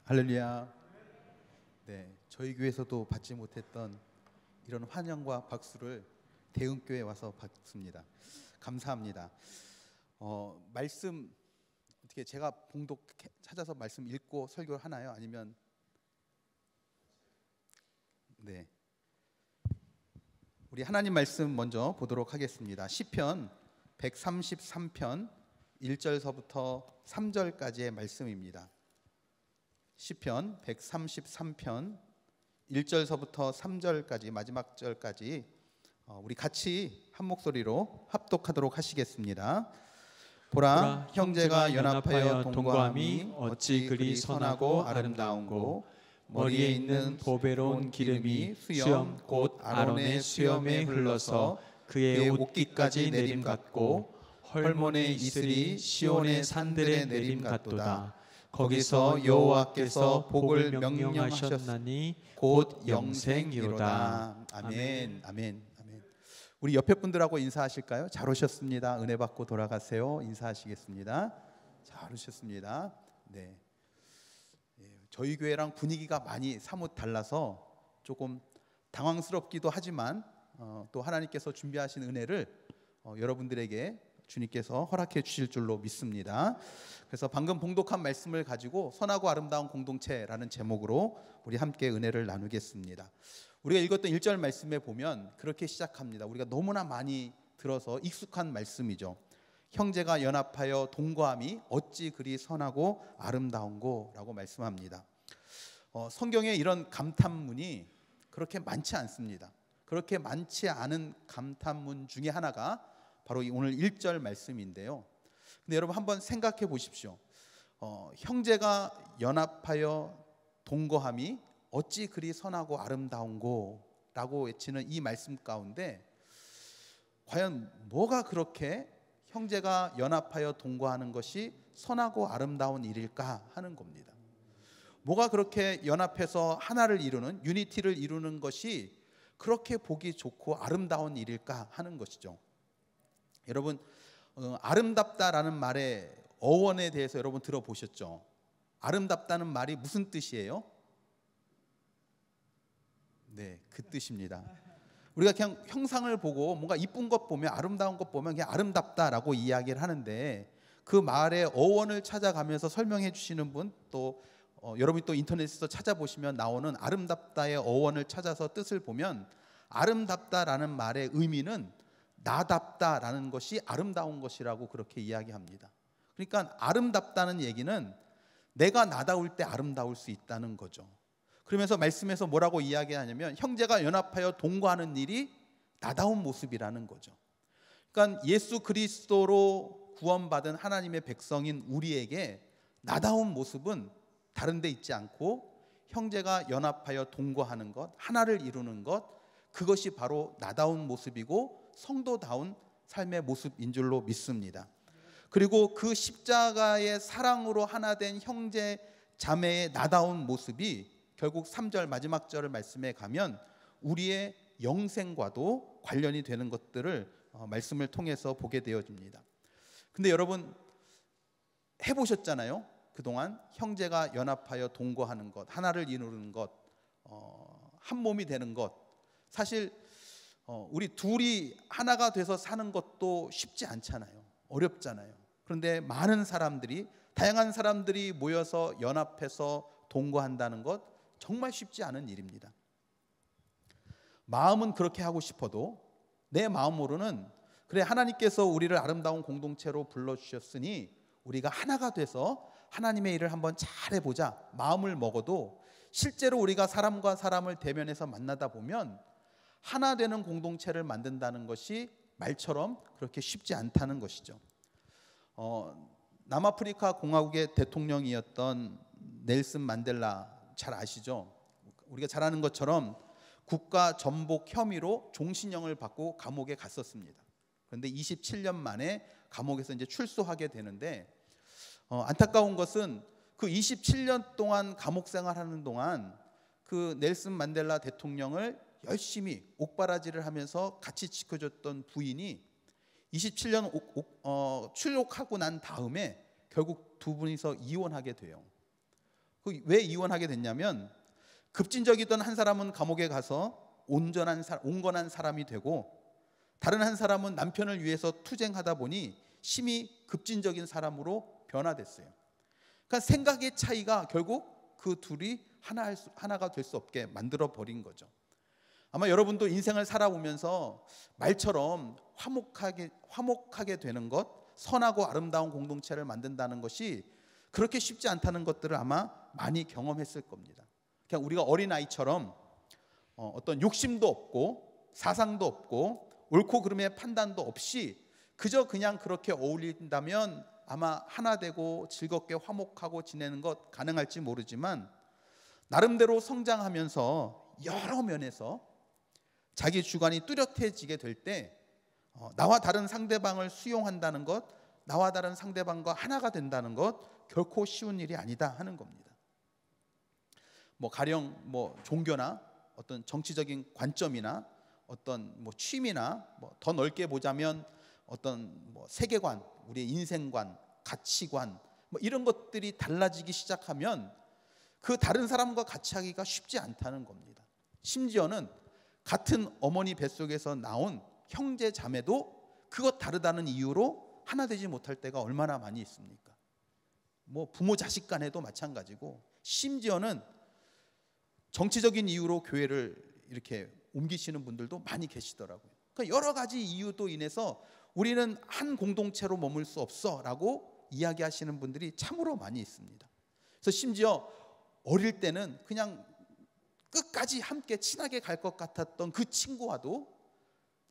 할렐루야. 네, 저희 교회에서도 받지 못했던 이런 환영과 박수를 대흥교회에 와서 받습니다. 감사합니다. 말씀 어떻게 제가 봉독 찾아서 말씀 읽고 설교를 하나요? 아니면 네, 우리 하나님 말씀 먼저 보도록 하겠습니다. 시편 133편 1절서부터 3절까지의 말씀입니다. 시편 133편 1절서부터 3절까지 마지막 절까지 우리 같이 한 목소리로 합독하도록 하시겠습니다. 보라, 형제가 연합하여 동거함이 어찌 그리 선하고 아름다운고, 머리에 있는 보배로운 기름이 수염 곧 아론의 수염에 흘러서 그의 옷깃까지 내림 같고, 헐몬의 이슬이 시온의 산들에 내림 같도다. 거기서 여호와께서 복을 명령하셨나니 곧 영생이로다. 아멘. 아멘. 아멘. 우리 옆에 분들하고 인사하실까요? 잘 오셨습니다. 은혜 받고 돌아가세요. 인사하시겠습니다. 잘 오셨습니다. 네. 저희 교회랑 분위기가 많이 사뭇 달라서 조금 당황스럽기도 하지만 또 하나님께서 준비하신 은혜를 여러분들에게 주님께서 허락해 주실 줄로 믿습니다. 그래서 방금 봉독한 말씀을 가지고 선하고 아름다운 공동체라는 제목으로 우리 함께 은혜를 나누겠습니다. 우리가 읽었던 1절 말씀에 보면 그렇게 시작합니다. 우리가 너무나 많이 들어서 익숙한 말씀이죠. 형제가 연합하여 동거함이 어찌 그리 선하고 아름다운고 라고 말씀합니다. 성경에 이런 감탄문이 그렇게 많지 않습니다. 그렇게 많지 않은 감탄문 중에 하나가 바로 오늘 1절 말씀인데요. 근데 여러분 한번 생각해 보십시오. 형제가 연합하여 동거함이 어찌 그리 선하고 아름다운고 라고 외치는 이 말씀 가운데 과연 뭐가 그렇게 형제가 연합하여 동거하는 것이 선하고 아름다운 일일까 하는 겁니다. 뭐가 그렇게 연합해서 하나를 이루는, 유니티를 이루는 것이 그렇게 보기 좋고 아름다운 일일까 하는 것이죠. 여러분, 아름답다라는 말의 어원에 대해서 여러분 들어보셨죠? 아름답다는 말이 무슨 뜻이에요? 네, 그 뜻입니다. 우리가 그냥 형상을 보고 뭔가 이쁜 것 보면, 아름다운 것 보면 그냥 아름답다라고 이야기를 하는데, 그 말의 어원을 찾아가면서 설명해 주시는 분, 또 여러분이 또 인터넷에서 찾아보시면 나오는 아름답다의 어원을 찾아서 뜻을 보면, 아름답다라는 말의 의미는 나답다라는 것이 아름다운 것이라고 그렇게 이야기합니다. 그러니까 아름답다는 얘기는 내가 나다울 때 아름다울 수 있다는 거죠. 그러면서 말씀에서 뭐라고 이야기하냐면 형제가 연합하여 동거하는 일이 나다운 모습이라는 거죠. 그러니까 예수 그리스도로 구원받은 하나님의 백성인 우리에게 나다운 모습은 다른 데 있지 않고, 형제가 연합하여 동거하는 것, 하나를 이루는 것, 그것이 바로 나다운 모습이고 성도다운 삶의 모습인 줄로 믿습니다. 그리고 그 십자가의 사랑으로 하나 된 형제 자매의 나다운 모습이 결국 3절 마지막 절을 말씀에 가면 우리의 영생과도 관련이 되는 것들을 말씀을 통해서 보게 되어집니다. 근데 여러분 해보셨잖아요. 그동안 형제가 연합하여 동거하는 것, 하나를 이루는 것, 한 몸이 되는 것, 사실 우리 둘이 하나가 돼서 사는 것도 쉽지 않잖아요. 어렵잖아요. 그런데 많은 사람들이, 다양한 사람들이 모여서 연합해서 동거한다는 것 정말 쉽지 않은 일입니다. 마음은 그렇게 하고 싶어도 내 마음으로는 그래, 하나님께서 우리를 아름다운 공동체로 불러주셨으니 우리가 하나가 돼서 하나님의 일을 한번 잘해보자 마음을 먹어도 실제로 우리가 사람과 사람을 대면해서 만나다 보면 하나 되는 공동체를 만든다는 것이 말처럼 그렇게 쉽지 않다는 것이죠. 남아프리카 공화국의 대통령이었던 넬슨 만델라 잘 아시죠? 우리가 잘 아는 것처럼 국가 전복 혐의로 종신형을 받고 감옥에 갔었습니다. 그런데 27년 만에 감옥에서 이제 출소하게 되는데, 안타까운 것은 그 27년 동안 감옥 생활하는 동안 그 넬슨 만델라 대통령을 열심히 옥바라지를 하면서 같이 지켜줬던 부인이 27년 출옥하고 난 다음에 결국 두 분이서 이혼하게 돼요. 왜 이혼하게 됐냐면 급진적이던 한 사람은 감옥에 가서 온건한 사람이 되고 다른 한 사람은 남편을 위해서 투쟁하다 보니 심히 급진적인 사람으로 변화됐어요. 그러니까 생각의 차이가 결국 그 둘이 하나가 될 수 없게 만들어 버린 거죠. 아마 여러분도 인생을 살아오면서 말처럼 화목하게 되는 것, 선하고 아름다운 공동체를 만든다는 것이 그렇게 쉽지 않다는 것들을 아마 많이 경험했을 겁니다. 그냥 우리가 어린아이처럼 어떤 욕심도 없고 사상도 없고 옳고 그름의 판단도 없이 그저 그냥 그렇게 어울린다면 아마 하나 되고 즐겁게 화목하고 지내는 것 가능할지 모르지만 나름대로 성장하면서 여러 면에서 자기 주관이 뚜렷해지게 될 때 나와 다른 상대방을 수용한다는 것, 나와 다른 상대방과 하나가 된다는 것 결코 쉬운 일이 아니다 하는 겁니다. 가령 종교나 어떤 정치적인 관점이나 어떤 취미나 더 넓게 보자면 어떤 세계관, 우리의 인생관, 가치관 이런 것들이 달라지기 시작하면 그 다른 사람과 같이 하기가 쉽지 않다는 겁니다. 심지어는 같은 어머니 뱃속에서 나온 형제 자매도 그것 다르다는 이유로 하나 되지 못할 때가 얼마나 많이 있습니까? 부모 자식 간에도 마찬가지고 심지어는 정치적인 이유로 교회를 이렇게 옮기시는 분들도 많이 계시더라고요. 그러니까 여러 가지 이유도 인해서 우리는 한 공동체로 머물 수 없어라고 이야기하시는 분들이 참으로 많이 있습니다. 그래서 심지어 어릴 때는 그냥 끝까지 함께 친하게 갈 것 같았던 그 친구와도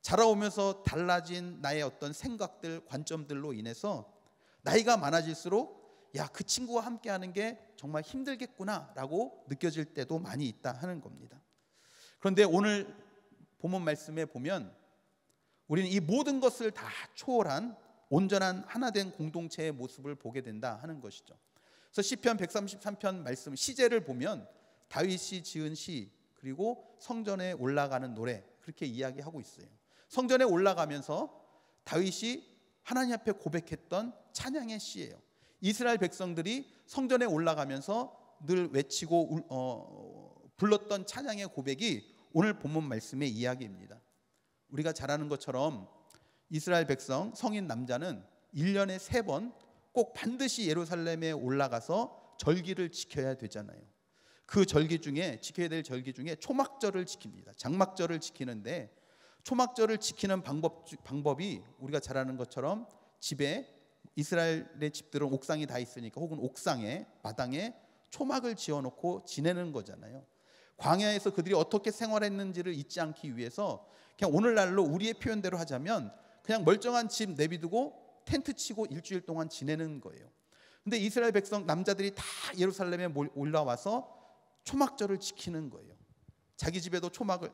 자라오면서 달라진 나의 어떤 생각들, 관점들로 인해서 나이가 많아질수록 야, 그 친구와 함께 하는 게 정말 힘들겠구나라고 느껴질 때도 많이 있다 하는 겁니다. 그런데 오늘 본문 말씀에 보면 우리는 이 모든 것을 다 초월한 온전한 하나된 공동체의 모습을 보게 된다 하는 것이죠. 그래서 시편 133편 말씀 시제를 보면 다윗이 지은 시 그리고 성전에 올라가는 노래 그렇게 이야기하고 있어요. 성전에 올라가면서 다윗이 하나님 앞에 고백했던 찬양의 시예요. 이스라엘 백성들이 성전에 올라가면서 늘 외치고 불렀던 찬양의 고백이 오늘 본문 말씀의 이야기입니다. 우리가 잘 아는 것처럼 이스라엘 백성 성인 남자는 1년에 3번 꼭 반드시 예루살렘에 올라가서 절기를 지켜야 되잖아요. 그 절기 중에 지켜야 될 절기 중에 초막절을 지킵니다. 장막절을 지키는데 초막절을 지키는 방법이 우리가 잘 아는 것처럼 집에 이스라엘의 집들은 옥상이 다 있으니까 혹은 옥상에 마당에 초막을 지어놓고 지내는 거잖아요. 광야에서 그들이 어떻게 생활했는지를 잊지 않기 위해서 그냥 오늘날로 우리의 표현대로 하자면 그냥 멀쩡한 집 내비두고 텐트 치고 일주일 동안 지내는 거예요. 근데 이스라엘 백성 남자들이 다 예루살렘에 올라와서 초막절을 지키는 거예요. 자기 집에도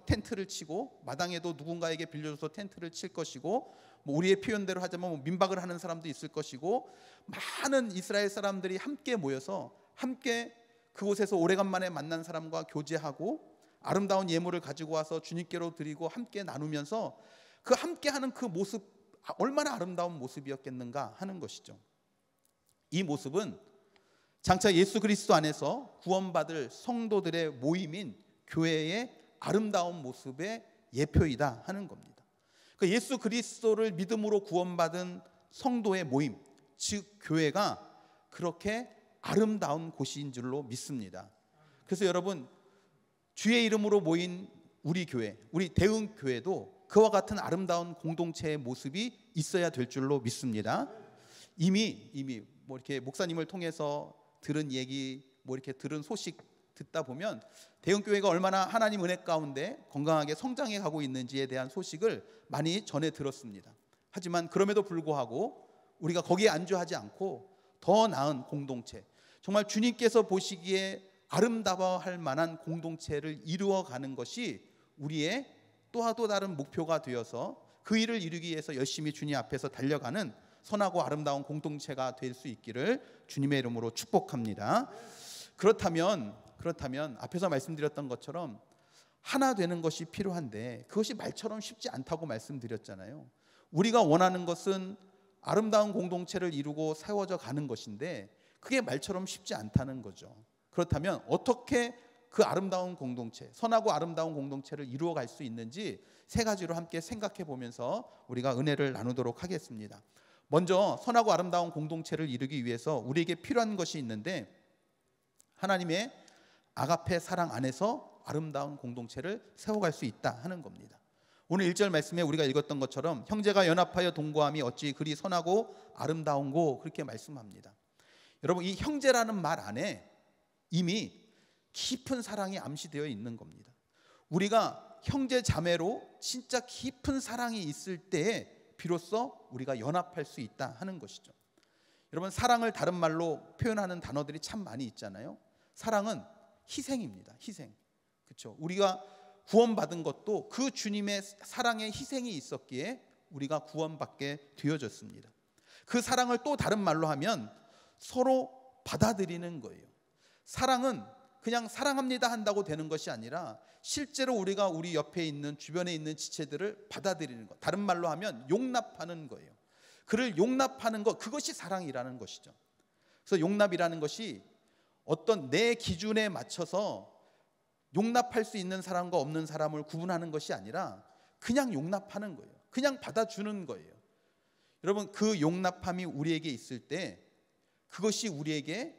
텐트를 치고 마당에도 누군가에게 빌려줘서 텐트를 칠 것이고 우리의 표현대로 하자면 민박을 하는 사람도 있을 것이고 많은 이스라엘 사람들이 함께 모여서 함께 그곳에서 오래간만에 만난 사람과 교제하고 아름다운 예물을 가지고 와서 주님께로 드리고 함께 나누면서 그 함께하는 그 모습 얼마나 아름다운 모습이었겠는가 하는 것이죠. 이 모습은 장차 예수 그리스도 안에서 구원받을 성도들의 모임인 교회의 아름다운 모습의 예표이다 하는 겁니다. 그러니까 예수 그리스도를 믿음으로 구원받은 성도의 모임, 즉 교회가 그렇게 아름다운 곳인 줄로 믿습니다. 그래서 여러분 주의 이름으로 모인 우리 교회, 우리 대흥교회도 그와 같은 아름다운 공동체의 모습이 있어야 될 줄로 믿습니다. 이미 이렇게 목사님을 통해서 들은 얘기, 이렇게 들은 소식 듣다 보면 대흥교회가 얼마나 하나님 은혜 가운데 건강하게 성장해 가고 있는지에 대한 소식을 많이 전해 들었습니다. 하지만 그럼에도 불구하고 우리가 거기에 안주하지 않고 더 나은 공동체, 정말 주님께서 보시기에 아름다워할 만한 공동체를 이루어가는 것이 우리의 또 다른 목표가 되어서 그 일을 이루기 위해서 열심히 주님 앞에서 달려가는 선하고 아름다운 공동체가 될 수 있기를 주님의 이름으로 축복합니다. 그렇다면 앞에서 말씀드렸던 것처럼 하나 되는 것이 필요한데 그것이 말처럼 쉽지 않다고 말씀드렸잖아요. 우리가 원하는 것은 아름다운 공동체를 이루고 세워져 가는 것인데 그게 말처럼 쉽지 않다는 거죠. 그렇다면 어떻게 그 아름다운 공동체, 선하고 아름다운 공동체를 이루어갈 수 있는지 세 가지로 함께 생각해 보면서 우리가 은혜를 나누도록 하겠습니다. 먼저 선하고 아름다운 공동체를 이루기 위해서 우리에게 필요한 것이 있는데, 하나님의 아가페 사랑 안에서 아름다운 공동체를 세워갈 수 있다 하는 겁니다. 오늘 1절 말씀에 우리가 읽었던 것처럼 형제가 연합하여 동거함이 어찌 그리 선하고 아름다운고, 그렇게 말씀합니다. 여러분, 이 형제라는 말 안에 이미 깊은 사랑이 암시되어 있는 겁니다. 우리가 형제 자매로 진짜 깊은 사랑이 있을 때에 비로소 우리가 연합할 수 있다 하는 것이죠. 여러분, 사랑을 다른 말로 표현하는 단어들이 참 많이 있잖아요. 사랑은 희생입니다. 희생. 그렇죠? 우리가 구원받은 것도 그 주님의 사랑의 희생이 있었기에 우리가 구원받게 되어졌습니다. 그 사랑을 또 다른 말로 하면 서로 받아들이는 거예요. 사랑은 그냥 사랑합니다 한다고 되는 것이 아니라 실제로 우리가 우리 옆에 있는, 주변에 있는 지체들을 받아들이는 것, 다른 말로 하면 용납하는 거예요. 그를 용납하는 것, 그것이 사랑이라는 것이죠. 그래서 용납이라는 것이 어떤 내 기준에 맞춰서 용납할 수 있는 사람과 없는 사람을 구분하는 것이 아니라 그냥 용납하는 거예요. 그냥 받아주는 거예요. 여러분, 그 용납함이 우리에게 있을 때 그것이 우리에게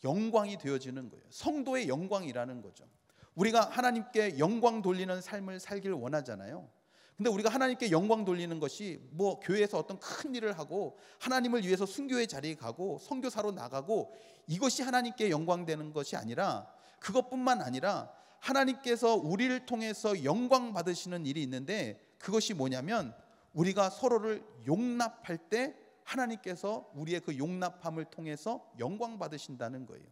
영광이 되어지는 거예요. 성도의 영광이라는 거죠. 우리가 하나님께 영광 돌리는 삶을 살길 원하잖아요. 근데 우리가 하나님께 영광 돌리는 것이 뭐 교회에서 어떤 큰 일을 하고 하나님을 위해서 순교의 자리에 가고 선교사로 나가고, 이것이 하나님께 영광 되는 것이 아니라, 그것뿐만 아니라 하나님께서 우리를 통해서 영광 받으시는 일이 있는데, 그것이 뭐냐면 우리가 서로를 용납할 때 하나님께서 우리의 그 용납함을 통해서 영광 받으신다는 거예요.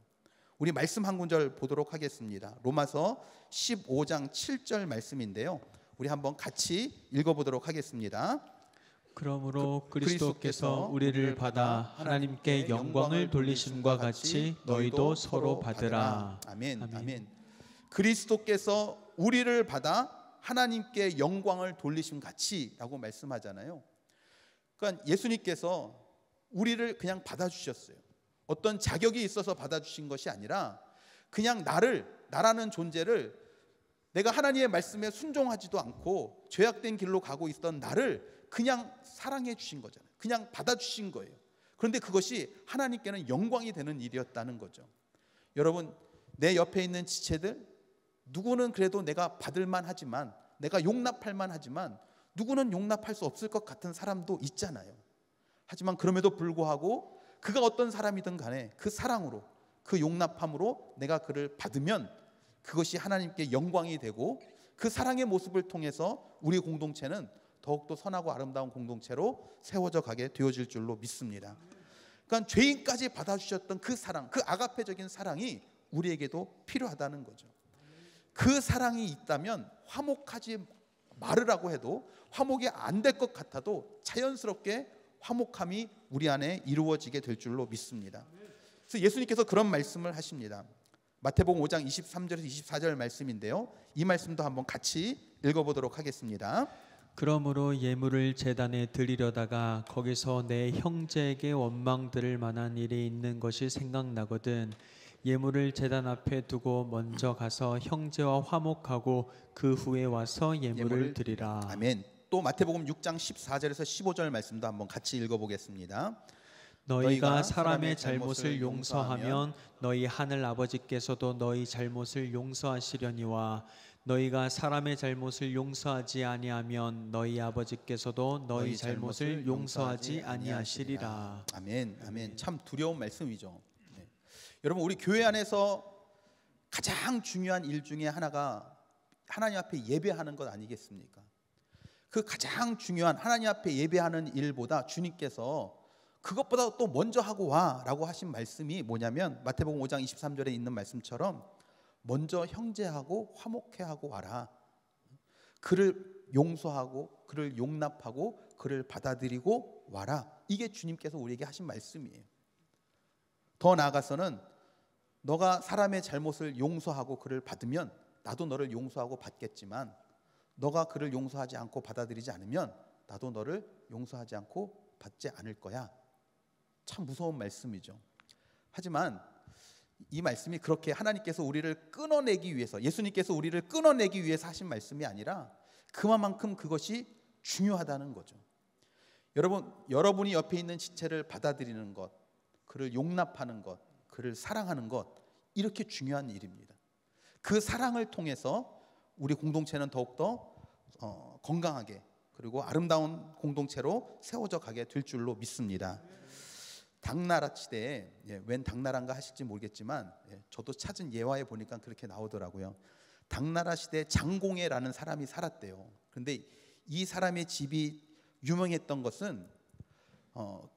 우리 말씀 한 구절 보도록 하겠습니다. 로마서 15장 7절 말씀인데요, 우리 한번 같이 읽어보도록 하겠습니다. 그러므로 그리스도께서 우리를 받아 하나님께 영광을 돌리심과 같이 너희도 서로 받으라. 아멘. 아멘. 그리스도께서 우리를 받아 하나님께 영광을 돌리심 같이라고 말씀하잖아요. 그러니까 예수님께서 우리를 그냥 받아주셨어요. 어떤 자격이 있어서 받아주신 것이 아니라 그냥 나라는 존재를, 내가 하나님의 말씀에 순종하지도 않고 죄악된 길로 가고 있던 나를 그냥 사랑해 주신 거잖아요. 그냥 받아주신 거예요. 그런데 그것이 하나님께는 영광이 되는 일이었다는 거죠. 여러분, 내 옆에 있는 지체들, 누구는 그래도 내가 받을만 하지만, 내가 용납할 만 하지만, 누구는 용납할 수 없을 것 같은 사람도 있잖아요. 하지만 그럼에도 불구하고 그가 어떤 사람이든 간에 그 사랑으로, 그 용납함으로 내가 그를 받으면 그것이 하나님께 영광이 되고, 그 사랑의 모습을 통해서 우리 공동체는 더욱더 선하고 아름다운 공동체로 세워져 가게 되어질 줄로 믿습니다. 그러니까 죄인까지 받아주셨던 그 사랑, 그 아가페적인 사랑이 우리에게도 필요하다는 거죠. 그 사랑이 있다면 화목하지 말으라고 해도, 화목이 안 될 것 같아도 자연스럽게 화목함이 우리 안에 이루어지게 될 줄로 믿습니다. 그래서 예수님께서 그런 말씀을 하십니다. 마태복음 5장 23절에서 24절 말씀인데요, 이 말씀도 한번 같이 읽어보도록 하겠습니다. 그러므로 예물을 제단에 드리려다가 거기서 내 형제에게 원망 들을 만한 일이 있는 것이 생각나거든 예물을 제단 앞에 두고 먼저 가서 형제와 화목하고 그 후에 와서 예물을 드리라. 아멘. 또 마태복음 6장 14절에서 15절 말씀도 한번 같이 읽어보겠습니다. 너희가 사람의 잘못을 용서하면 너희 하늘 아버지께서도 너희 잘못을 용서하시려니와 너희가 사람의 잘못을 용서하지 아니하면 너희 아버지께서도 너희 잘못을 용서하지 아니하시리라. 아멘. 아멘. 참 두려운 말씀이죠. 네. 여러분, 우리 교회 안에서 가장 중요한 일 중에 하나가 하나님 앞에 예배하는 것 아니겠습니까? 그 가장 중요한 하나님 앞에 예배하는 일보다 주님께서 그것보다 또 먼저 하고 와라고 하신 말씀이 뭐냐면, 마태복음 5장 23절에 있는 말씀처럼 먼저 형제하고 화목해 하고 와라. 그를 용서하고 그를 용납하고 그를 받아들이고 와라. 이게 주님께서 우리에게 하신 말씀이에요. 더 나아가서는 너가 사람의 잘못을 용서하고 그를 받으면 나도 너를 용서하고 받겠지만, 너가 그를 용서하지 않고 받아들이지 않으면 나도 너를 용서하지 않고 받지 않을 거야. 참 무서운 말씀이죠. 하지만 이 말씀이 그렇게 하나님께서 우리를 끊어내기 위해서, 예수님께서 우리를 끊어내기 위해서 하신 말씀이 아니라 그만큼 그것이 중요하다는 거죠. 여러분이 옆에 있는 지체를 받아들이는 것, 그를 용납하는 것, 그를 사랑하는 것, 이렇게 중요한 일입니다. 그 사랑을 통해서 우리 공동체는 더욱더 건강하게 그리고 아름다운 공동체로 세워져 가게 될 줄로 믿습니다. 당나라 시대에, 웬 당나라인가 하실지 모르겠지만 저도 찾은 예화에 보니까 그렇게 나오더라고요. 당나라 시대에 장공회라는 사람이 살았대요. 그런데 이 사람의 집이 유명했던 것은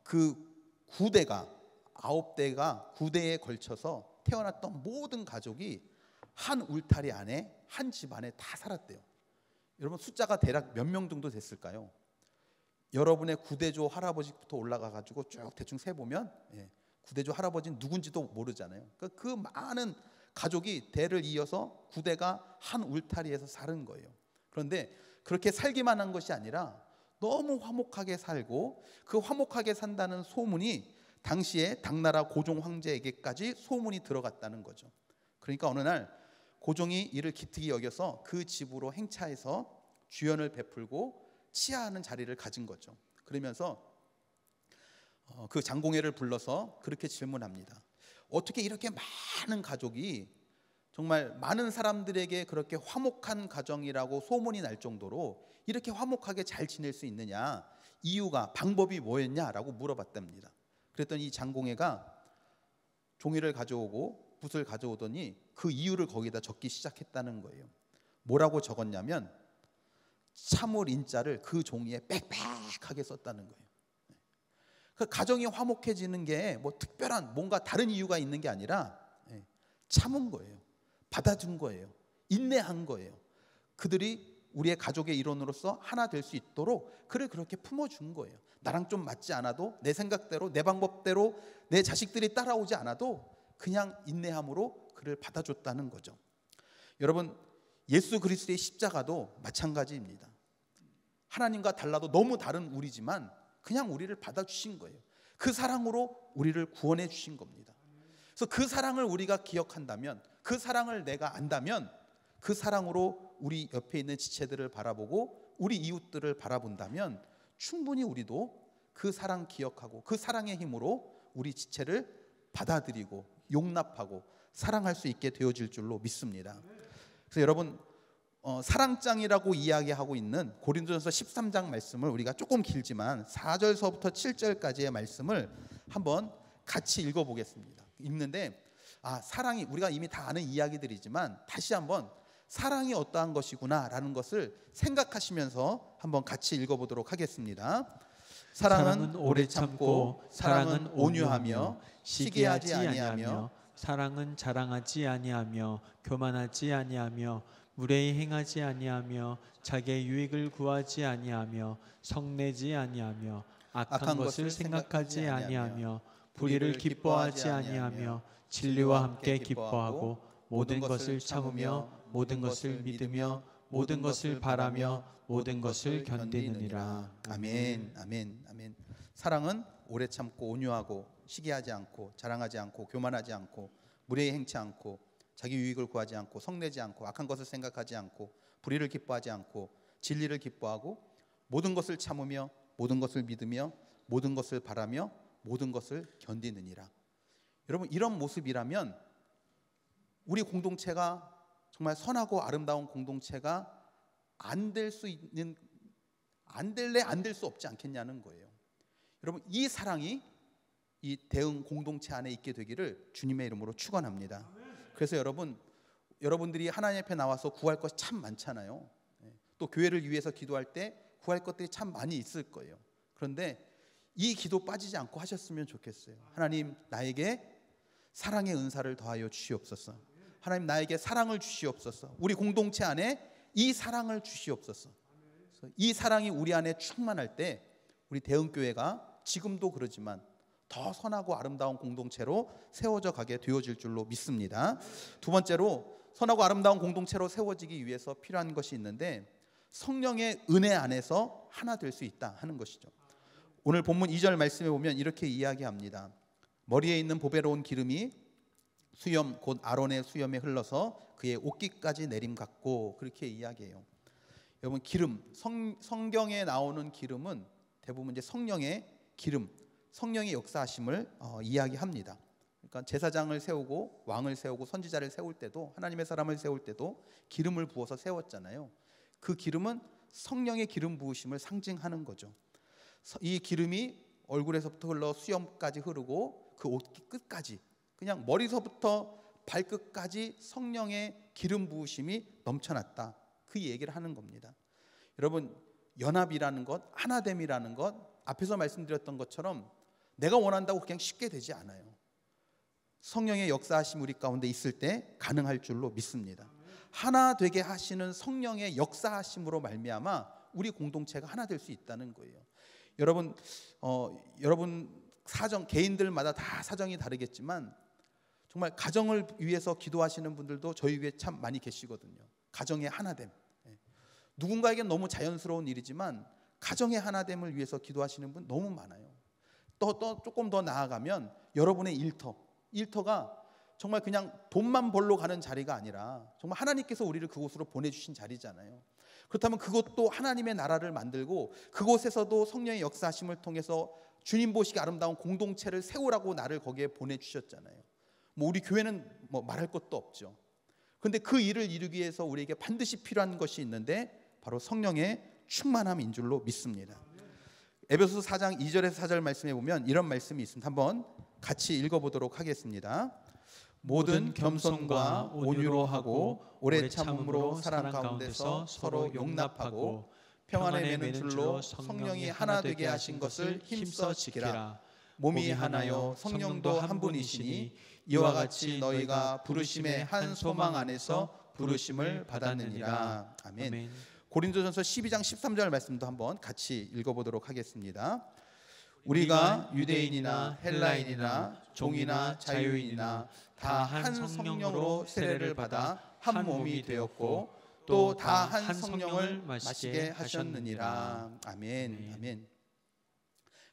그 9대가 9대가 9대에 걸쳐서 태어났던 모든 가족이 한 울타리 안에, 한 집 안에 다 살았대요. 여러분, 숫자가 대략 몇 명 정도 됐을까요? 여러분의 9대조 할아버지부터 올라가 가지고 쭉 대충 세보면 9대조 할아버지는 누군지도 모르잖아요. 그 많은 가족이 대를 이어서 9대가 한 울타리에서 사는 거예요. 그런데 그렇게 살기만 한 것이 아니라 너무 화목하게 살고, 그 화목하게 산다는 소문이 당시에 당나라 고종 황제에게까지 소문이 들어갔다는 거죠. 그러니까 어느 날 고종이 이를 기특히 여겨서 그 집으로 행차해서 주연을 베풀고 치하하는 자리를 가진 거죠. 그러면서 그 장공회를 불러서 그렇게 질문합니다. 어떻게 이렇게 많은 가족이, 정말 많은 사람들에게 그렇게 화목한 가정이라고 소문이 날 정도로 이렇게 화목하게 잘 지낼 수 있느냐, 이유가, 방법이 뭐였냐라고 물어봤답니다. 그랬더니 이 장공회가 종이를 가져오고 붓을 가져오더니 그 이유를 거기다 적기 시작했다는 거예요. 뭐라고 적었냐면 참을 인자를 그 종이에 빽빽하게 썼다는 거예요. 그 가정이 화목해지는 게 뭐 특별한 뭔가 다른 이유가 있는 게 아니라 참은 거예요. 받아준 거예요. 인내한 거예요. 그들이 우리의 가족의 일원으로서 하나 될 수 있도록 그를 그렇게 품어준 거예요. 나랑 좀 맞지 않아도, 내 생각대로, 내 방법대로 내 자식들이 따라오지 않아도 그냥 인내함으로 그를 받아줬다는 거죠. 여러분, 예수 그리스도의 십자가도 마찬가지입니다. 하나님과 달라도 너무 다른 우리지만 그냥 우리를 받아주신 거예요. 그 사랑으로 우리를 구원해 주신 겁니다. 그래서 그 사랑을 우리가 기억한다면, 그 사랑을 내가 안다면, 그 사랑으로 우리 옆에 있는 지체들을 바라보고 우리 이웃들을 바라본다면 충분히 우리도 그 사랑 기억하고 그 사랑의 힘으로 우리 지체를 받아들이고 용납하고 사랑할 수 있게 되어질 줄로 믿습니다. 그래서 여러분, 사랑장이라고 이야기하고 있는 고린도전서 13장 말씀을 우리가 조금 길지만 4절서부터 7절까지의 말씀을 한번 같이 읽어보겠습니다. 읽는데 사랑이, 우리가 이미 다 아는 이야기들이지만 다시 한번 사랑이 어떠한 것이구나라는 것을 생각하시면서 한번 같이 읽어보도록 하겠습니다. 사랑은 오래 참고, 사랑은 온유하며 시기하지 아니하며, 사랑은 자랑하지 아니하며, 교만하지 아니하며, 무례히 행하지 아니하며, 자기의 유익을 구하지 아니하며, 성내지 아니하며, 악한 것을 생각하지 아니하며, 불의를 기뻐하지 아니하며, 진리와 함께 기뻐하고, 모든 것을 참으며, 모든 것을 믿으며, 모든 것을 바라며, 모든 것을 견디느니라. 아멘, 아멘, 아멘. 사랑은 오래 참고, 온유하고, 시기하지 않고, 자랑하지 않고, 교만하지 않고, 무례히 행치 않고, 자기 유익을 구하지 않고, 성내지 않고, 악한 것을 생각하지 않고, 불의를 기뻐하지 않고, 진리를 기뻐하고, 모든 것을 참으며, 모든 것을 믿으며, 모든 것을 바라며, 모든 것을 견디느니라. 여러분, 이런 모습이라면 우리 공동체가 정말 선하고 아름다운 공동체가 안 될 수 있는, 안 될래 안 될 수 없지 않겠냐는 거예요. 여러분, 이 사랑이 이 대응 공동체 안에 있게 되기를 주님의 이름으로 축원합니다. 그래서 여러분들이 하나님 앞에 나와서 구할 것이 참 많잖아요. 또 교회를 위해서 기도할 때 구할 것들이 참 많이 있을 거예요. 그런데 이 기도 빠지지 않고 하셨으면 좋겠어요. 하나님, 나에게 사랑의 은사를 더하여 주시옵소서. 하나님, 나에게 사랑을 주시옵소서. 우리 공동체 안에 이 사랑을 주시옵소서. 이 사랑이 우리 안에 충만할 때 우리 대응교회가 지금도 그러지만 더 선하고 아름다운 공동체로 세워져 가게 되어질 줄로 믿습니다. 두 번째로, 선하고 아름다운 공동체로 세워지기 위해서 필요한 것이 있는데, 성령의 은혜 안에서 하나 될 수 있다 하는 것이죠. 오늘 본문 2절 말씀에 보면 이렇게 이야기합니다. 머리에 있는 보배로운 기름이 수염 곧 아론의 수염에 흘러서 그의 옷깃까지 내림같고, 그렇게 이야기해요. 여러분, 기름, 성경에 나오는 기름은 대부분 이제 성령의 기름, 성령의 역사하심을 이야기합니다. 그러니까 제사장을 세우고 왕을 세우고 선지자를 세울 때도, 하나님의 사람을 세울 때도 기름을 부어서 세웠잖아요. 그 기름은 성령의 기름 부으심을 상징하는 거죠. 이 기름이 얼굴에서부터 흘러 수염까지 흐르고 그 옷깃 끝까지, 그냥 머리서부터 발끝까지 성령의 기름 부으심이 넘쳐났다, 그 얘기를 하는 겁니다. 여러분, 연합이라는 것, 하나됨이라는 것, 앞에서 말씀드렸던 것처럼 내가 원한다고 그냥 쉽게 되지 않아요. 성령의 역사하심이 우리 가운데 있을 때 가능할 줄로 믿습니다. 하나 되게 하시는 성령의 역사하심으로 말미암아 우리 공동체가 하나 될 수 있다는 거예요. 여러분, 사정, 개인들마다 다 사정이 다르겠지만 정말 가정을 위해서 기도하시는 분들도 저희 위에 참 많이 계시거든요. 가정의 하나됨, 누군가에겐 너무 자연스러운 일이지만 가정의 하나됨을 위해서 기도하시는 분 너무 많아요. 또 조금 더 나아가면 여러분의 일터가 정말 그냥 돈만 벌러 가는 자리가 아니라 정말 하나님께서 우리를 그곳으로 보내주신 자리잖아요. 그렇다면 그것도 하나님의 나라를 만들고 그곳에서도 성령의 역사하심을 통해서 주님 보시기 아름다운 공동체를 세우라고 나를 거기에 보내주셨잖아요. 우리 교회는 말할 것도 없죠. 그런데 그 일을 이루기 위해서 우리에게 반드시 필요한 것이 있는데 바로 성령의 충만함인 줄로 믿습니다. 에베소서 4장 2절에서 4절 말씀에 보면 이런 말씀이 있습니다. 한번 같이 읽어보도록 하겠습니다. 모든 겸손과 온유로 하고 오래 참음으로 사랑 가운데서 서로 용납하고 평안에 매는 줄로 성령이 하나 되게 하신 것을 힘써 지키라. 몸이 하나요 성령도 한 분이시니 이와 같이 너희가 부르심의 한 소망 안에서 부르심을 받았느니라. 아멘. 고린도전서 12장 13절 말씀도 한번 같이 읽어보도록 하겠습니다. 우리가 유대인이나 헬라인이나 종이나 자유인이나 다 한 성령으로 세례를 받아 한 몸이 되었고 또 다 한 성령을 마시게 하셨느니라. 아멘. 아멘.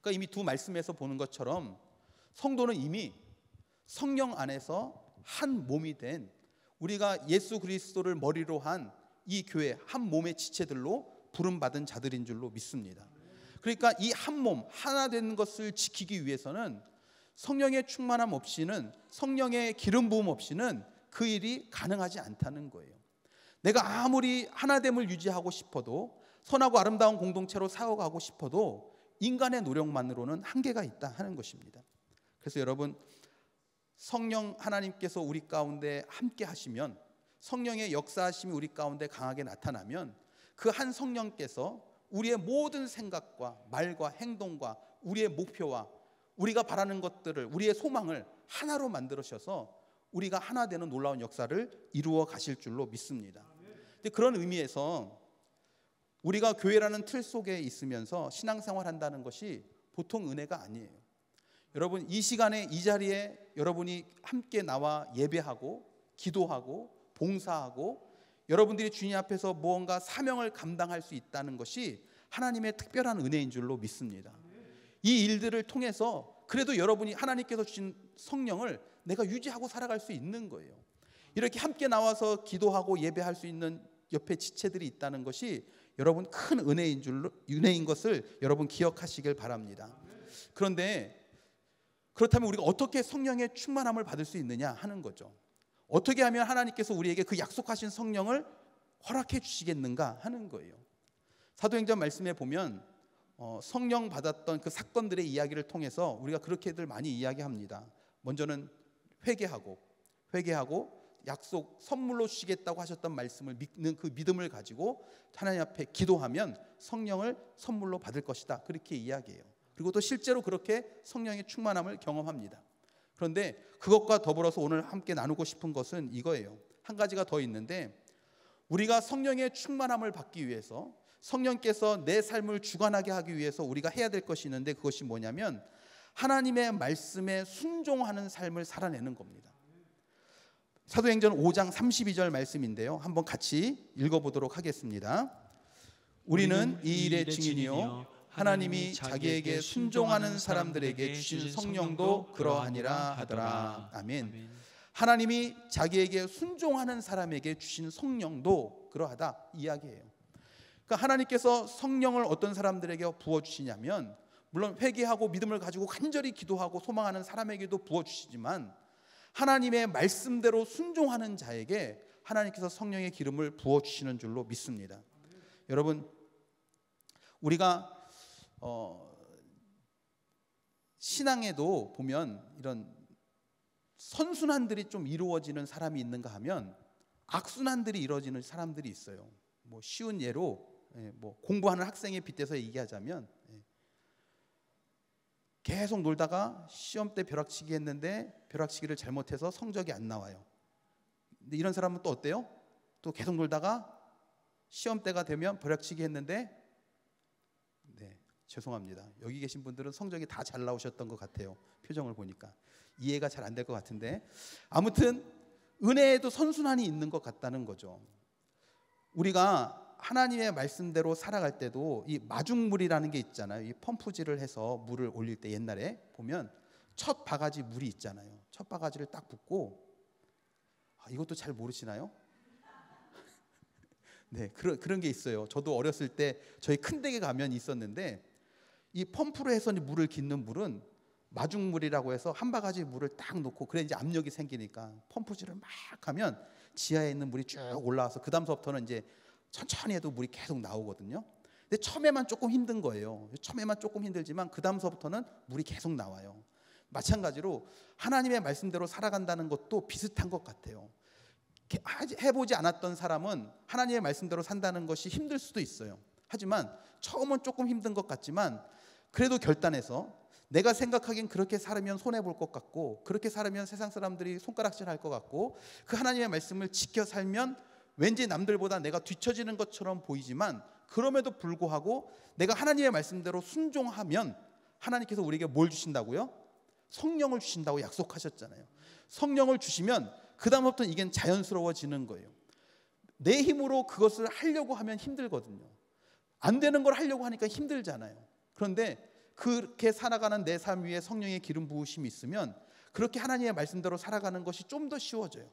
그러니까 이미 두 말씀에서 보는 것처럼 성도는 이미 성령 안에서 한 몸이 된, 우리가 예수 그리스도를 머리로 한 이 교회 한 몸의 지체들로 부름받은 자들인 줄로 믿습니다. 그러니까 이 한 몸 하나 된 것을 지키기 위해서는 성령의 충만함 없이는, 성령의 기름 부음 없이는 그 일이 가능하지 않다는 거예요. 내가 아무리 하나됨을 유지하고 싶어도, 선하고 아름다운 공동체로 살아가고 싶어도 인간의 노력만으로는 한계가 있다 하는 것입니다. 그래서 여러분, 성령 하나님께서 우리 가운데 함께 하시면, 성령의 역사하심이 우리 가운데 강하게 나타나면 그 한 성령께서 우리의 모든 생각과 말과 행동과 우리의 목표와 우리가 바라는 것들을, 우리의 소망을 하나로 만들으셔서 우리가 하나 되는 놀라운 역사를 이루어 가실 줄로 믿습니다. 근데 그런 의미에서 우리가 교회라는 틀 속에 있으면서 신앙생활 한다는 것이 보통 은혜가 아니에요. 여러분, 이 시간에 이 자리에 여러분이 함께 나와 예배하고 기도하고 봉사하고 여러분들이 주님 앞에서 무언가 사명을 감당할 수 있다는 것이 하나님의 특별한 은혜인 줄로 믿습니다. 이 일들을 통해서 그래도 여러분이 하나님께서 주신 성령을 내가 유지하고 살아갈 수 있는 거예요. 이렇게 함께 나와서 기도하고 예배할 수 있는 옆에 지체들이 있다는 것이 여러분 큰 은혜인 것을 여러분 기억하시길 바랍니다. 그런데 그렇다면 우리가 어떻게 성령의 충만함을 받을 수 있느냐 하는 거죠. 어떻게 하면 하나님께서 우리에게 그 약속하신 성령을 허락해 주시겠는가 하는 거예요. 사도행전 말씀에 보면 성령 받았던 그 사건들의 이야기를 통해서 우리가 그렇게들 많이 이야기합니다. 먼저는 회개하고 약속 선물로 주시겠다고 하셨던 말씀을 믿는 그 믿음을 가지고 하나님 앞에 기도하면 성령을 선물로 받을 것이다, 그렇게 이야기해요. 그리고 또 실제로 그렇게 성령의 충만함을 경험합니다. 그런데 그것과 더불어서 오늘 함께 나누고 싶은 것은 이거예요. 한 가지가 더 있는데, 우리가 성령의 충만함을 받기 위해서, 성령께서 내 삶을 주관하게 하기 위해서 우리가 해야 될 것이 있는데, 그것이 뭐냐면 하나님의 말씀에 순종하는 삶을 살아내는 겁니다. 사도행전 5장 32절 말씀인데요, 한번 같이 읽어보도록 하겠습니다. 우리는 이 일의 증인이요 하나님이 자기에게 순종하는 사람들에게 주신 성령도 그러하니라 하더라. 아멘. 하나님이 자기에게 순종하는 사람에게 주신 성령도 그러하다 이야기예요. 그러니까 하나님께서 성령을 어떤 사람들에게 부어주시냐면, 물론 회개하고 믿음을 가지고 간절히 기도하고 소망하는 사람에게도 부어주시지만, 하나님의 말씀대로 순종하는 자에게 하나님께서 성령의 기름을 부어주시는 줄로 믿습니다. 여러분, 우리가 신앙에도 보면 이런 선순환들이 좀 이루어지는 사람이 있는가 하면 악순환들이 이루어지는 사람들이 있어요. 뭐 쉬운 예로 뭐 공부하는 학생에 빗대서 얘기하자면, 계속 놀다가 시험 때 벼락치기 했는데 벼락치기를 잘못해서 성적이 안 나와요. 근데 이런 사람은 또 어때요? 또 계속 놀다가 시험 때가 되면 벼락치기 했는데, 죄송합니다, 여기 계신 분들은 성적이 다 잘 나오셨던 것 같아요. 표정을 보니까 이해가 잘 안 될 것 같은데, 아무튼 은혜에도 선순환이 있는 것 같다는 거죠. 우리가 하나님의 말씀대로 살아갈 때도 이 마중물이라는 게 있잖아요. 이 펌프질을 해서 물을 올릴 때 옛날에 보면 첫 바가지 물이 있잖아요. 첫 바가지를 딱 붓고, 이것도 잘 모르시나요? 네, 그런 게 있어요. 저도 어렸을 때 저희 큰 댁에 가면 있었는데, 이 펌프로 해서 물을 깃는 물은 마중물이라고 해서 한 바가지 물을 딱 놓고, 그래 이제 압력이 생기니까 펌프질을 막 하면 지하에 있는 물이 쭉 올라와서 그 다음서부터는 이제 천천히 해도 물이 계속 나오거든요. 근데 처음에만 조금 힘든 거예요. 처음에만 조금 힘들지만 그 다음서부터는 물이 계속 나와요. 마찬가지로 하나님의 말씀대로 살아간다는 것도 비슷한 것 같아요. 해보지 않았던 사람은 하나님의 말씀대로 산다는 것이 힘들 수도 있어요. 하지만 처음은 조금 힘든 것 같지만 그래도 결단해서 내가 생각하기엔 그렇게 살면 손해볼 것 같고, 그렇게 살면 세상 사람들이 손가락질할 것 같고, 그 하나님의 말씀을 지켜 살면 왠지 남들보다 내가 뒤처지는 것처럼 보이지만, 그럼에도 불구하고 내가 하나님의 말씀대로 순종하면 하나님께서 우리에게 뭘 주신다고요? 성령을 주신다고 약속하셨잖아요. 성령을 주시면 그 다음부터는 이게 자연스러워지는 거예요. 내 힘으로 그것을 하려고 하면 힘들거든요. 안 되는 걸 하려고 하니까 힘들잖아요. 그런데 그렇게 살아가는 내 삶 위에 성령의 기름 부으심이 있으면 그렇게 하나님의 말씀대로 살아가는 것이 좀 더 쉬워져요.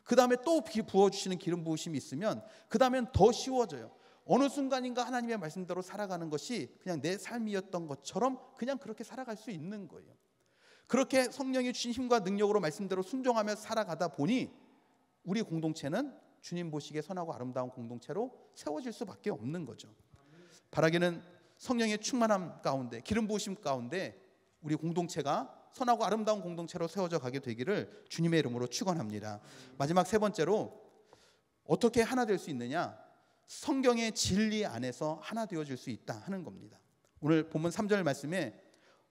그 다음에 또 부어주시는 기름 부으심이 있으면 그 다음엔 더 쉬워져요. 어느 순간인가 하나님의 말씀대로 살아가는 것이 그냥 내 삶이었던 것처럼 그냥 그렇게 살아갈 수 있는 거예요. 그렇게 성령이 주신 힘과 능력으로 말씀대로 순종하며 살아가다 보니 우리 공동체는 주님 보시기에 선하고 아름다운 공동체로 세워질 수밖에 없는 거죠. 바라기는 성령의 충만함 가운데, 기름 부으심 가운데 우리 공동체가 선하고 아름다운 공동체로 세워져 가게 되기를 주님의 이름으로 축원합니다. 마지막 세 번째로 어떻게 하나 될 수 있느냐? 성경의 진리 안에서 하나 되어질 수 있다 하는 겁니다. 오늘 본문 3절 말씀에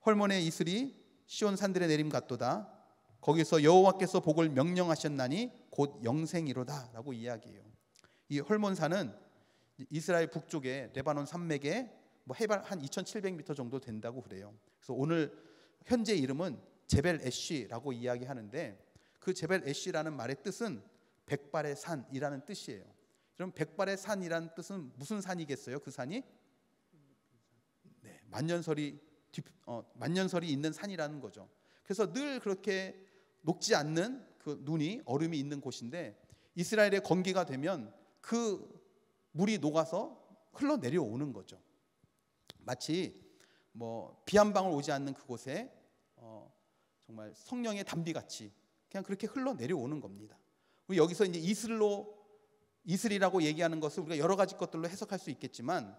헐몬의 이슬이 시온 산들에 내림 같도다. 거기서 여호와께서 복을 명령하셨나니 곧 영생이로다 라고 이야기해요. 이 헐몬산은 이스라엘 북쪽에 레바논 산맥에 해발 한 2,700m 정도 된다고 그래요. 그래서 오늘 현재 이름은 제벨 애쉬라고 이야기하는데, 그 제벨 애쉬라는 말의 뜻은 백발의 산이라는 뜻이에요. 그럼 백발의 산이라는 뜻은 무슨 산이겠어요? 그 산이 만년설이 있는 산이라는 거죠. 그래서 늘 그렇게 녹지 않는 그 눈이, 얼음이 있는 곳인데, 이스라엘의 건기가 되면 그 물이 녹아서 흘러내려오는 거죠. 마치 비 한 방울 오지 않는 그곳에 정말 성령의 담비같이 그냥 그렇게 흘러내려오는 겁니다. 우리 여기서 이제 이슬이라고 얘기하는 것을 우리가 여러 가지 것들로 해석할 수 있겠지만,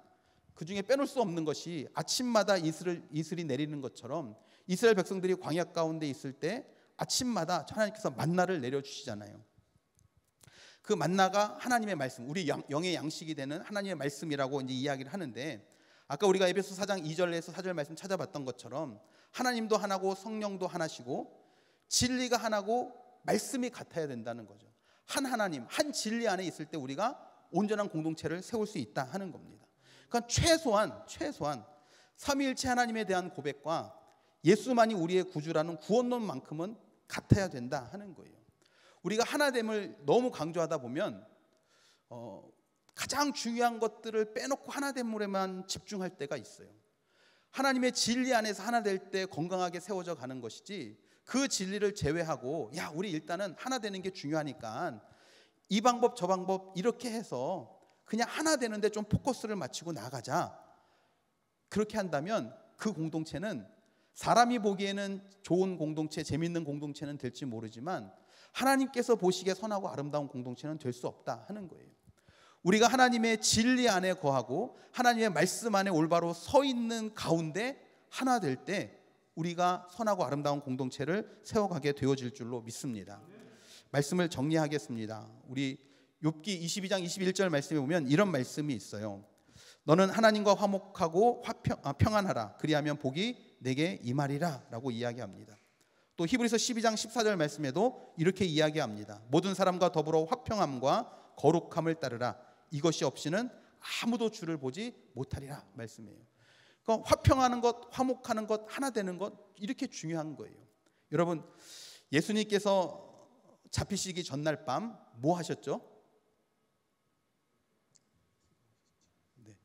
그 중에 빼놓을 수 없는 것이 아침마다 이슬이 내리는 것처럼 이스라엘 백성들이 광야 가운데 있을 때 아침마다 하나님께서 만나를 내려주시잖아요. 그 만나가 하나님의 말씀, 우리 영의 양식이 되는 하나님의 말씀이라고 이제 이야기를 하는데, 아까 우리가 에베소 4장 2절에서 4절 말씀 찾아봤던 것처럼 하나님도 하나고 성령도 하나시고 진리가 하나고 말씀이 같아야 된다는 거죠. 한 하나님, 한 진리 안에 있을 때 우리가 온전한 공동체를 세울 수 있다 하는 겁니다. 그러니까 최소한 삼위일체 하나님에 대한 고백과 예수만이 우리의 구주라는 구원론만큼은 같아야 된다 하는 거예요. 우리가 하나됨을 너무 강조하다 보면 가장 중요한 것들을 빼놓고 하나됨으로만 집중할 때가 있어요. 하나님의 진리 안에서 하나 될 때 건강하게 세워져 가는 것이지, 그 진리를 제외하고 야 우리 일단은 하나 되는 게 중요하니까 이 방법 저 방법 이렇게 해서 그냥 하나 되는데 좀 포커스를 맞추고 나가자. 그렇게 한다면 그 공동체는 사람이 보기에는 좋은 공동체, 재밌는 공동체는 될지 모르지만 하나님께서 보시기에 선하고 아름다운 공동체는 될 수 없다 하는 거예요. 우리가 하나님의 진리 안에 거하고 하나님의 말씀 안에 올바로 서 있는 가운데 하나 될 때 우리가 선하고 아름다운 공동체를 세워가게 되어질 줄로 믿습니다. 말씀을 정리하겠습니다. 우리 욥기 22장 21절 말씀에 보면 이런 말씀이 있어요. 너는 하나님과 화목하고 평안하라. 그리하면 복이 내게 임하리라 라고 이야기합니다. 또 히브리서 12장 14절 말씀에도 이렇게 이야기합니다. 모든 사람과 더불어 화평함과 거룩함을 따르라. 이것이 없이는 아무도 주를 보지 못하리라 말씀이에요. 그러니까 화평하는 것, 화목하는 것, 하나 되는 것 이렇게 중요한 거예요. 여러분 예수님께서 잡히시기 전날 밤 뭐 하셨죠? 네.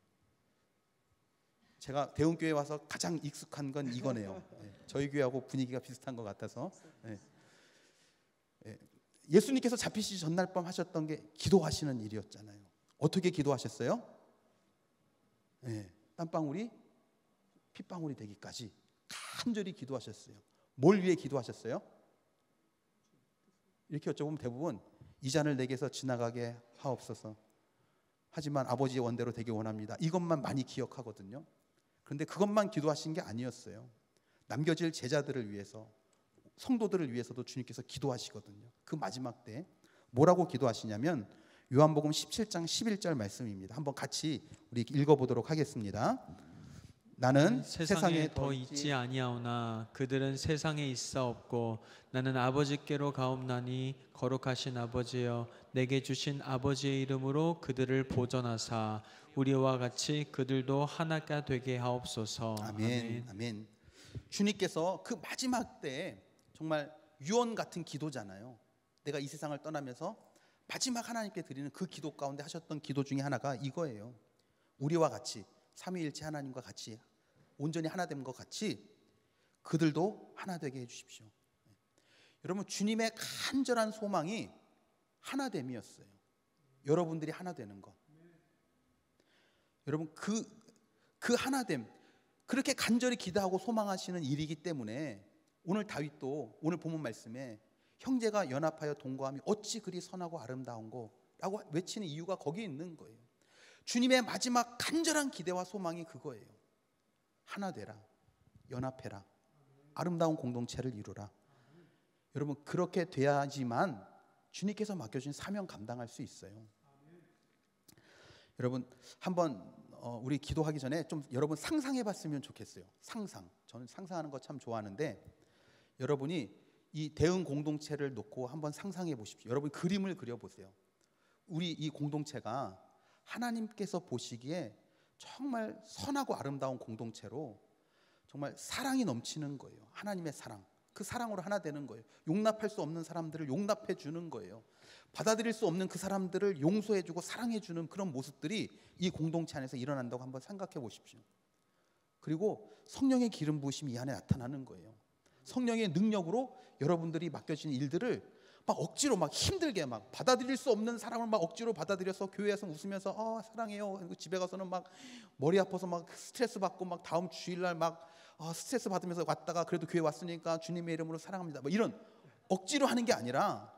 제가 대웅교회 와서 가장 익숙한 건 이거네요. 네. 저희 교회하고 분위기가 비슷한 것 같아서. 네. 네. 예수님께서 잡히시기 전날 밤 하셨던 게 기도하시는 일이었잖아요. 어떻게 기도하셨어요? 네. 땀방울이 핏방울이 되기까지 간절히 기도하셨어요. 뭘 위해 기도하셨어요? 이렇게 여쭤보면 대부분 이 잔을 내게서 지나가게 하옵소서. 하지만 아버지의 원대로 되길 원합니다. 이것만 많이 기억하거든요. 그런데 그것만 기도하신 게 아니었어요. 남겨질 제자들을 위해서, 성도들을 위해서도 주님께서 기도하시거든요. 그 마지막 때 뭐라고 기도하시냐면 요한복음 17장 11절 말씀입니다. 한번 같이 우리 읽어보도록 하겠습니다. 나는 세상에 더 있지 아니하오나 그들은 세상에 있어 없고 나는 아버지께로 가옵나니 거룩하신 아버지여 내게 주신 아버지의 이름으로 그들을 보존하사 우리와 같이 그들도 하나가 되게 하옵소서. 아멘. 아멘. 주님께서 그 마지막 때 정말 유언 같은 기도잖아요. 내가 이 세상을 떠나면서 마지막 하나님께 드리는 그 기도 가운데 하셨던 기도 중에 하나가 이거예요. 우리와 같이 삼위일체 하나님과 같이 온전히 하나 된 것 같이 그들도 하나 되게 해주십시오. 여러분 주님의 간절한 소망이 하나됨이었어요. 여러분들이 하나 되는 것. 여러분 그 하나됨 그렇게 간절히 기도하고 소망하시는 일이기 때문에 오늘 다윗도 오늘 본문 말씀에 형제가 연합하여 동거함이 어찌 그리 선하고 아름다운고 라고 외치는 이유가 거기에 있는 거예요. 주님의 마지막 간절한 기대와 소망이 그거예요. 하나 되라, 연합해라, 아름다운 공동체를 이루라. 여러분 그렇게 돼야지만 주님께서 맡겨준 사명 감당할 수 있어요. 여러분 한번 우리 기도하기 전에 좀 여러분 상상해봤으면 좋겠어요. 저는 상상하는 거 참 좋아하는데 여러분이 이 대응 공동체를 놓고 한번 상상해 보십시오. 여러분 그림을 그려보세요. 우리 이 공동체가 하나님께서 보시기에 정말 선하고 아름다운 공동체로 정말 사랑이 넘치는 거예요. 하나님의 사랑. 그 사랑으로 하나 되는 거예요. 용납할 수 없는 사람들을 용납해 주는 거예요. 받아들일 수 없는 그 사람들을 용서해 주고 사랑해 주는 그런 모습들이 이 공동체 안에서 일어난다고 한번 생각해 보십시오. 그리고 성령의 기름 부으심이 이 안에 나타나는 거예요. 성령의 능력으로 여러분들이 맡겨진 일들을 막 억지로 막 힘들게 막 받아들일 수 없는 사람을 막 억지로 받아들여서 교회에서 웃으면서 사랑해요. 그리고 집에 가서는 막 머리 아파서 막 스트레스 받고 막 다음 주일날 막 스트레스 받으면서 왔다가 그래도 교회 왔으니까 주님의 이름으로 사랑합니다. 뭐 이런 억지로 하는 게 아니라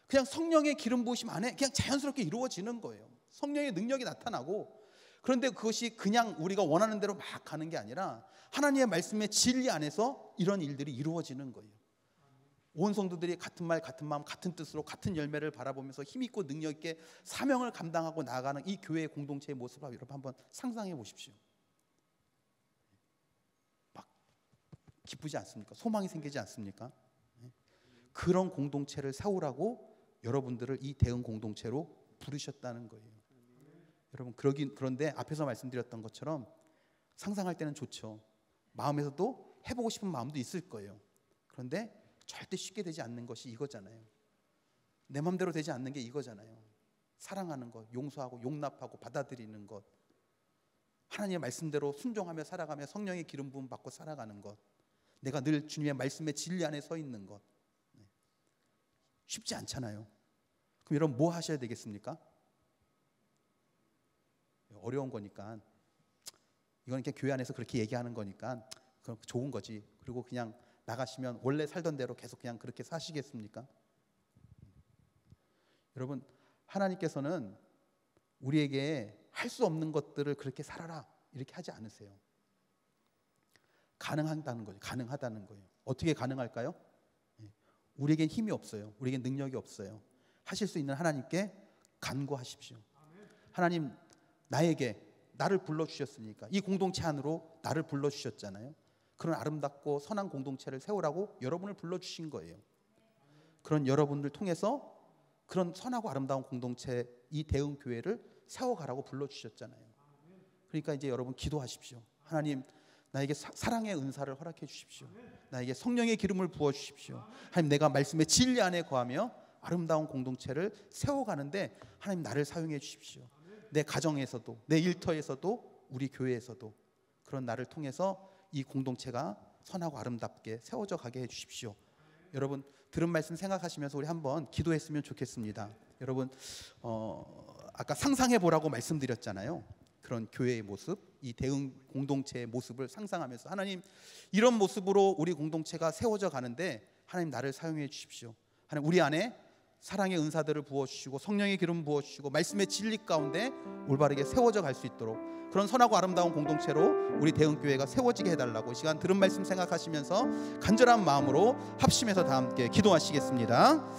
그냥 성령의 기름 부으심 안에 그냥 자연스럽게 이루어지는 거예요. 성령의 능력이 나타나고 그런데 그것이 그냥 우리가 원하는 대로 막 가는 게 아니라 하나님의 말씀의 진리 안에서 이런 일들이 이루어지는 거예요. 온 성도들이 같은 말, 같은 마음, 같은 뜻으로 같은 열매를 바라보면서 힘있고 능력 있게 사명을 감당하고 나아가는 이 교회의 공동체의 모습을 여러분 한번 상상해 보십시오. 막 기쁘지 않습니까? 소망이 생기지 않습니까? 그런 공동체를 세우라고 여러분들을 이 대응 공동체로 부르셨다는 거예요. 여러분 그런데 앞에서 말씀드렸던 것처럼 상상할 때는 좋죠. 마음에서도 해보고 싶은 마음도 있을 거예요. 그런데 절대 쉽게 되지 않는 것이 이거잖아요. 내 마음대로 되지 않는 게 이거잖아요. 사랑하는 것, 용서하고 용납하고 받아들이는 것, 하나님의 말씀대로 순종하며 살아가며 성령의 기름 부음 받고 살아가는 것, 내가 늘 주님의 말씀의 진리 안에 서 있는 것. 쉽지 않잖아요. 그럼 여러분 뭐 하셔야 되겠습니까? 어려운 거니까, 이건 이렇게 교회 안에서 그렇게 얘기하는 거니까 그건 좋은 거지. 그리고 그냥 나가시면 원래 살던 대로 계속 그냥 그렇게 사시겠습니까? 여러분, 하나님께서는 우리에게 할 수 없는 것들을 그렇게 살아라 이렇게 하지 않으세요. 가능하다는 거예요. 가능하다는 거예요. 어떻게 가능할까요? 우리에겐 힘이 없어요. 우리에겐 능력이 없어요. 하실 수 있는 하나님께 간구하십시오. 하나님, 나를 불러주셨으니까, 이 공동체 안으로 나를 불러주셨잖아요. 그런 아름답고 선한 공동체를 세우라고 여러분을 불러주신 거예요. 그런 여러분들 통해서 그런 선하고 아름다운 공동체, 이 대응교회를 세워가라고 불러주셨잖아요. 그러니까 이제 여러분 기도하십시오. 하나님, 나에게 사랑의 은사를 허락해 주십시오. 나에게 성령의 기름을 부어 주십시오. 하나님, 내가 말씀의 진리 안에 거하며 아름다운 공동체를 세워가는데 하나님 나를 사용해 주십시오. 내 가정에서도, 내 일터에서도, 우리 교회에서도 그런 나를 통해서 이 공동체가 선하고 아름답게 세워져 가게 해 주십시오. 여러분, 들은 말씀 생각하시면서 우리 한번 기도했으면 좋겠습니다. 여러분, 아까 상상해 보라고 말씀드렸잖아요. 그런 교회의 모습, 이 대응 공동체의 모습을 상상하면서, 하나님, 이런 모습으로 우리 공동체가 세워져 가는데 하나님 나를 사용해 주십시오. 하나님, 우리 안에 사랑의 은사들을 부어주시고 성령의 기름 부어주시고 말씀의 진리 가운데 올바르게 세워져 갈 수 있도록 그런 선하고 아름다운 공동체로 우리 대응교회가 세워지게 해달라고 이 시간 들은 말씀 생각하시면서 간절한 마음으로 합심해서 다 함께 기도하시겠습니다.